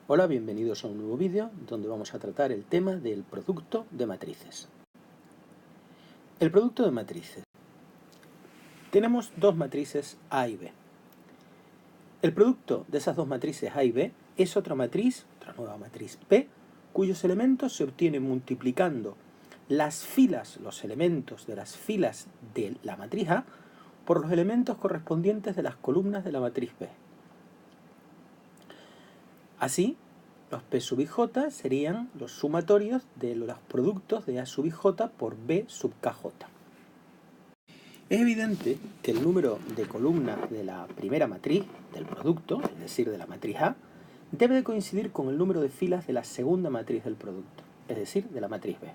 Hola, bienvenidos a un nuevo vídeo donde vamos a tratar el tema del producto de matrices. El producto de matrices. Tenemos dos matrices A y B. El producto de esas dos matrices A y B es otra nueva matriz P, cuyos elementos se obtienen multiplicando los elementos de las filas de la matriz A por los elementos correspondientes de las columnas de la matriz B. Así, los P sub i j serían los sumatorios de los productos de A sub i j por B sub kj. Es evidente que el número de columnas de la primera matriz del producto, es decir, de la matriz A, debe de coincidir con el número de filas de la segunda matriz del producto, es decir, de la matriz B.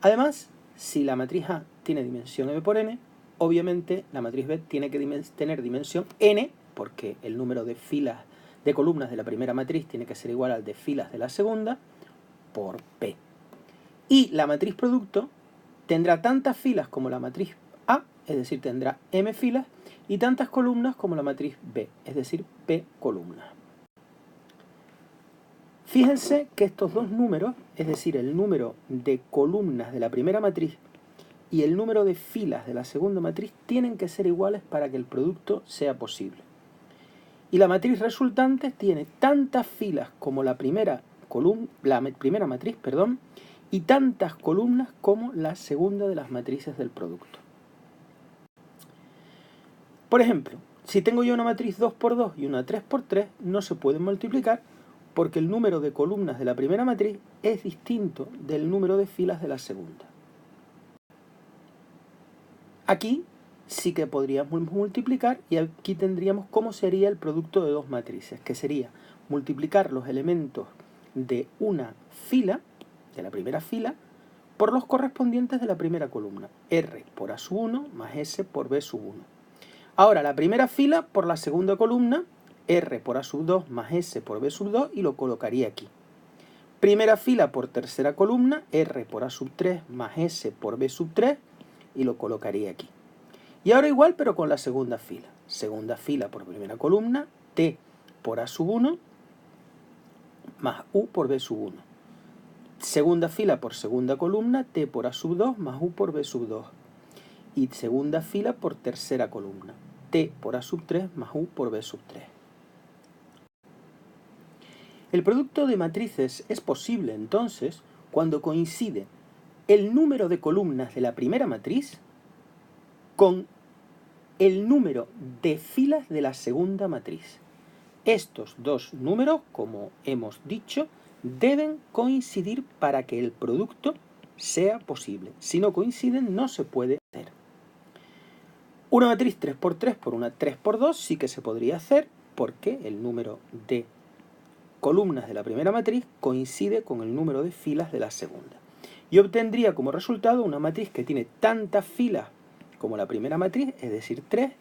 Además, si la matriz A tiene dimensión m por n, obviamente la matriz B tiene que tener dimensión n, porque el número de filas de columnas de la primera matriz tiene que ser igual al de filas de la segunda, por P. Y la matriz producto tendrá tantas filas como la matriz A, es decir, tendrá m filas, y tantas columnas como la matriz B, es decir, P columnas. Fíjense que estos dos números, es decir, el número de columnas de la primera matriz y el número de filas de la segunda matriz, tienen que ser iguales para que el producto sea posible. Y la matriz resultante tiene tantas filas como la primera matriz, y tantas columnas como la segunda de las matrices del producto. Por ejemplo, si tengo yo una matriz 2 por 2 y una 3 por 3, no se pueden multiplicar porque el número de columnas de la primera matriz es distinto del número de filas de la segunda. Aquí sí que podríamos multiplicar y aquí tendríamos cómo sería el producto de dos matrices, que sería multiplicar los elementos de una fila, de la primera fila, por los correspondientes de la primera columna, R por A sub 1 más S por B sub 1. Ahora la primera fila por la segunda columna, R por A sub 2 más S por B sub 2, y lo colocaría aquí. Primera fila por tercera columna, R por A sub 3 más S por B sub 3, y lo colocaría aquí. Y ahora igual, pero con la segunda fila. Segunda fila por primera columna, T por A sub 1 más U por B sub 1. Segunda fila por segunda columna, T por A sub 2 más U por B sub 2. Y segunda fila por tercera columna, T por A sub 3 más U por B sub 3. El producto de matrices es posible entonces cuando coincide el número de columnas de la primera matriz con el número de filas de la segunda matriz. Estos dos números, como hemos dicho, deben coincidir para que el producto sea posible. Si no coinciden, no se puede hacer. Una matriz 3 por 3 por una 3 por 2 sí que se podría hacer porque el número de columnas de la primera matriz coincide con el número de filas de la segunda. Y obtendría como resultado una matriz que tiene tantas filas como la primera matriz, es decir, 3,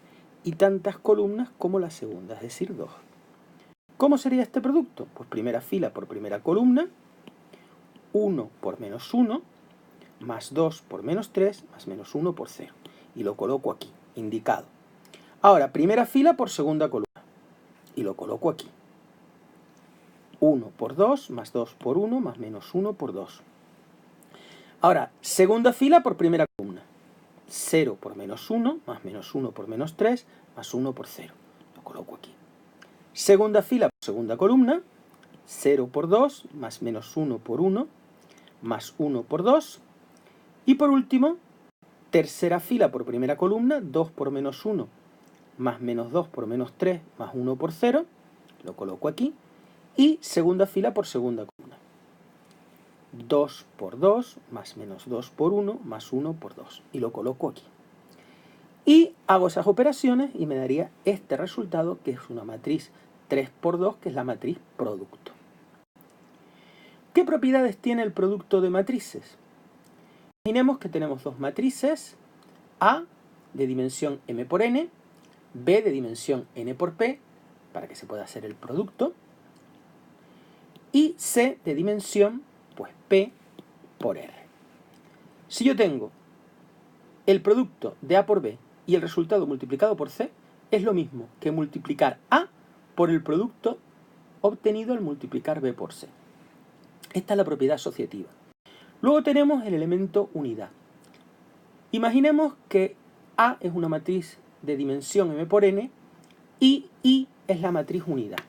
y tantas columnas como la segunda, es decir, 2. ¿Cómo sería este producto? Pues primera fila por primera columna, 1 por menos 1, más 2 por menos 3, más menos 1 por 0. Y lo coloco aquí, indicado. Ahora, primera fila por segunda columna, y lo coloco aquí. 1 por 2, más 2 por 1, más menos 1 por 2. Ahora, segunda fila por primera columna. 0 por menos 1, más menos 1 por menos 3, más 1 por 0. Lo coloco aquí. Segunda fila por segunda columna, 0 por 2, más menos 1 por 1, más 1 por 2. Y por último, tercera fila por primera columna, 2 por menos 1, más menos 2 por menos 3, más 1 por 0. Lo coloco aquí. Y segunda fila por segunda columna. 2 por 2, más menos 2 por 1, más 1 por 2. Y lo coloco aquí. Y hago esas operaciones y me daría este resultado, que es una matriz 3 por 2, que es la matriz producto. ¿Qué propiedades tiene el producto de matrices? Imaginemos que tenemos dos matrices, A de dimensión m por n, B de dimensión n por p, para que se pueda hacer el producto, y C de dimensión pues P por R. Si yo tengo el producto de A por B y el resultado multiplicado por C, es lo mismo que multiplicar A por el producto obtenido al multiplicar B por C. Esta es la propiedad asociativa. Luego tenemos el elemento unidad. Imaginemos que A es una matriz de dimensión M por N y I es la matriz unidad,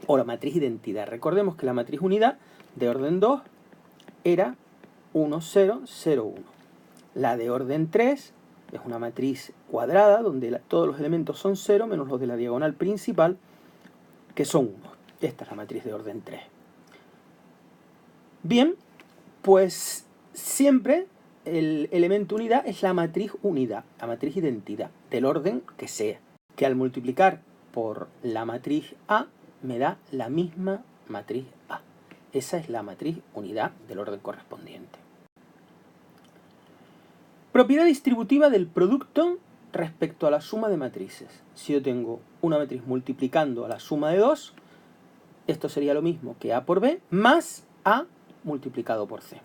o la matriz identidad. Recordemos que la matriz unidad de orden 2 era 1, 0, 0, 1. La de orden 3 es una matriz cuadrada donde todos los elementos son 0 menos los de la diagonal principal, que son 1. Esta es la matriz de orden 3. Bien, pues siempre el elemento unidad es la matriz unidad, la matriz identidad, del orden que sea, que al multiplicar por la matriz A me da la misma matriz A. Esa es la matriz unidad del orden correspondiente. Propiedad distributiva del producto respecto a la suma de matrices. Si yo tengo una matriz multiplicando a la suma de 2, esto sería lo mismo que A por B más A multiplicado por C.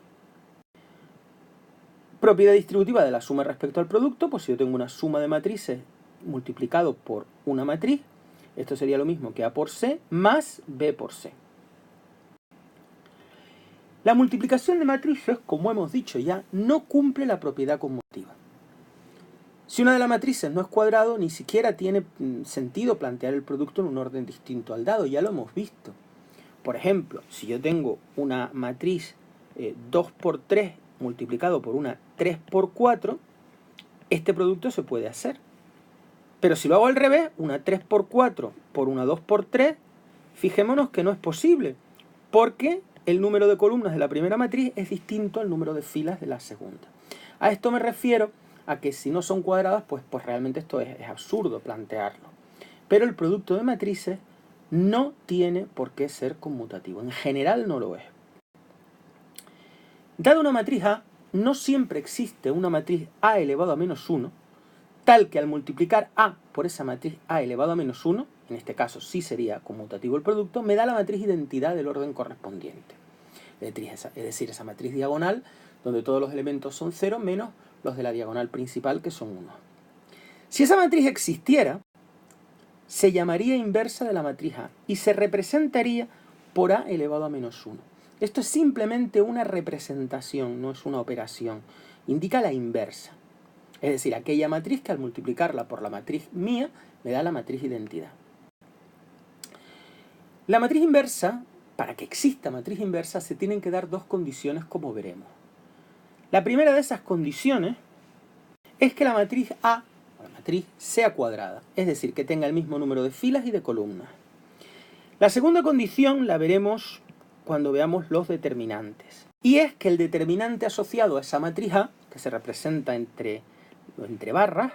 Propiedad distributiva de la suma respecto al producto, pues si yo tengo una suma de matrices multiplicado por una matriz, esto sería lo mismo que A por C más B por C. La multiplicación de matrices, como hemos dicho ya, no cumple la propiedad conmutativa. Si una de las matrices no es cuadrado, ni siquiera tiene sentido plantear el producto en un orden distinto al dado, ya lo hemos visto. Por ejemplo, si yo tengo una matriz 2 por 3 multiplicado por una 3 por 4, este producto se puede hacer. Pero si lo hago al revés, una 3 por 4 por una 2 por 3, fijémonos que no es posible, porque el número de columnas de la primera matriz es distinto al número de filas de la segunda. A esto me refiero a que si no son cuadradas, pues realmente esto es absurdo plantearlo. Pero el producto de matrices no tiene por qué ser conmutativo. En general no lo es. Dada una matriz A, no siempre existe una matriz A elevado a menos 1, tal que al multiplicar A por esa matriz A elevado a menos 1, en este caso sí sería conmutativo el producto, me da la matriz identidad del orden correspondiente. Es decir, esa matriz diagonal donde todos los elementos son 0 menos los de la diagonal principal que son 1. Si esa matriz existiera, se llamaría inversa de la matriz A y se representaría por A elevado a menos 1. Esto es simplemente una representación, no es una operación. Indica la inversa. Es decir, aquella matriz que al multiplicarla por la matriz mía me da la matriz identidad. La matriz inversa, para que exista matriz inversa, se tienen que dar dos condiciones como veremos. La primera de esas condiciones es que la matriz A, o la matriz, sea cuadrada, es decir, que tenga el mismo número de filas y de columnas. La segunda condición la veremos cuando veamos los determinantes. Y es que el determinante asociado a esa matriz A, que se representa entre barras,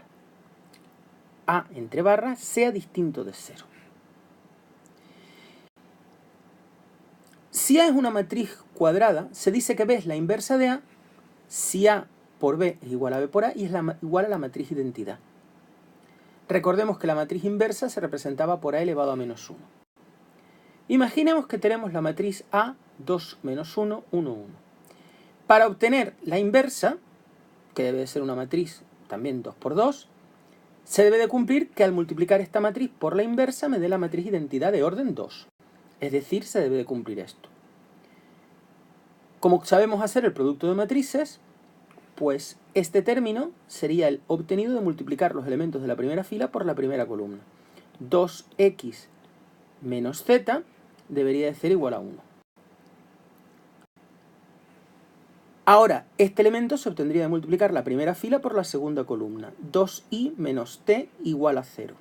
A entre barras, sea distinto de 0. Si A es una matriz cuadrada, se dice que B es la inversa de A si A por B es igual a B por A y es igual a la matriz identidad. Recordemos que la matriz inversa se representaba por A elevado a menos 1. Imaginemos que tenemos la matriz A, 2 menos 1, 1, 1. Para obtener la inversa, que debe de ser una matriz también 2 por 2, se debe de cumplir que al multiplicar esta matriz por la inversa me dé la matriz identidad de orden 2. Es decir, se debe de cumplir esto. Como sabemos hacer el producto de matrices, pues este término sería el obtenido de multiplicar los elementos de la primera fila por la primera columna. 2x menos z debería de ser igual a 1. Ahora, este elemento se obtendría de multiplicar la primera fila por la segunda columna. 2i menos t igual a 0.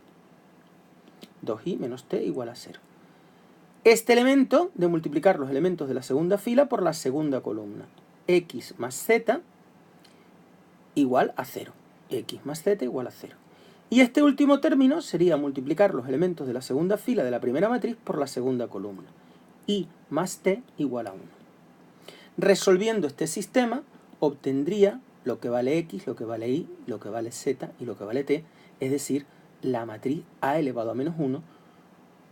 2i menos t igual a 0. Este elemento de multiplicar los elementos de la segunda fila por la segunda columna. X más z igual a 0. X más z igual a 0. Y este último término sería multiplicar los elementos de la segunda fila de la primera matriz por la segunda columna. Y más t igual a 1. Resolviendo este sistema, obtendría lo que vale x, lo que vale y, lo que vale z y lo que vale t, es decir, la matriz a elevado a menos 1,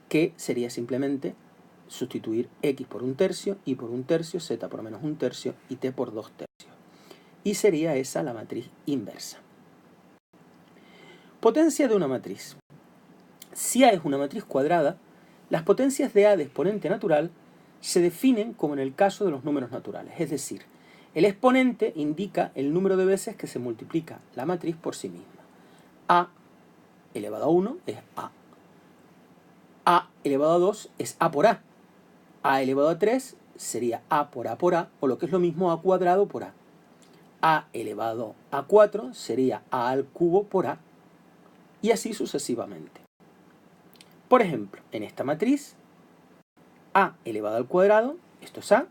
que sería simplemente sustituir x por 1/3, y por 1/3, z por menos 1/3 y t por 2/3. Y sería esa la matriz inversa. Potencia de una matriz. Si A es una matriz cuadrada, Las potencias de a de exponente natural se definen como en el caso de los números naturales, es decir, el exponente indica el número de veces que se multiplica la matriz por sí misma. A elevado a 1 es A. A elevado a 2 es A por A. A elevado a 3 sería A por A, o lo que es lo mismo A cuadrado por A. A elevado a 4 sería A al cubo por A. Y así sucesivamente. Por ejemplo, en esta matriz, A elevado al cuadrado, esto es A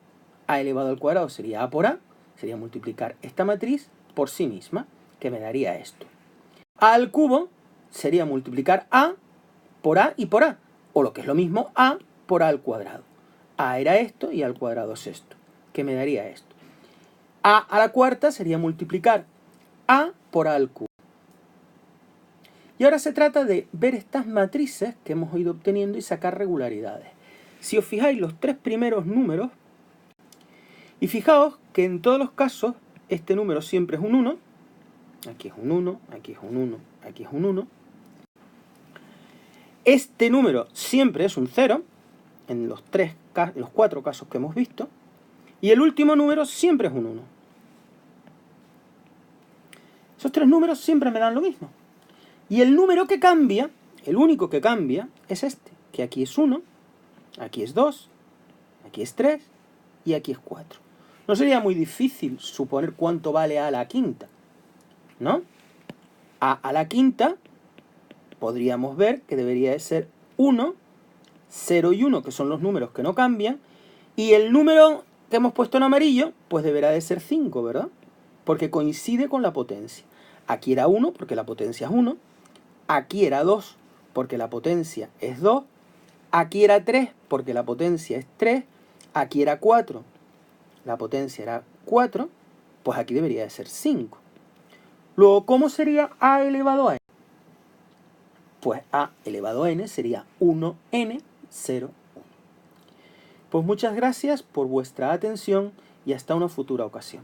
elevado al cuadrado sería A por A, sería multiplicar esta matriz por sí misma, que me daría esto. A al cubo sería multiplicar A por A y por A, o lo que es lo mismo A por A al cuadrado. A era esto y A al cuadrado es esto, que me daría esto. A la cuarta sería multiplicar A por A al cubo. Y ahora se trata de ver estas matrices que hemos ido obteniendo y sacar regularidades. Si os fijáis los tres primeros números, y fijaos que en todos los casos este número siempre es un 1, aquí es un 1, aquí es un 1, aquí es un 1. Este número siempre es un 0, en los 4 casos que hemos visto, y el último número siempre es un 1. Esos tres números siempre me dan lo mismo. Y el número que cambia, el único que cambia, es este, que aquí es 1, aquí es 2, aquí es 3 y aquí es 4. No sería muy difícil suponer cuánto vale A a la quinta, ¿no? A la quinta podríamos ver que debería de ser 1, 0 y 1, que son los números que no cambian, y el número que hemos puesto en amarillo, pues deberá de ser 5, ¿verdad? Porque coincide con la potencia. Aquí era 1 porque la potencia es 1, aquí era 2 porque la potencia es 2, aquí era 3 porque la potencia es 3, aquí era 4, la potencia era 4, pues aquí debería de ser 5. Luego, ¿cómo sería A elevado a n? Pues A elevado a n sería 1n, 0, 1. Pues muchas gracias por vuestra atención y hasta una futura ocasión.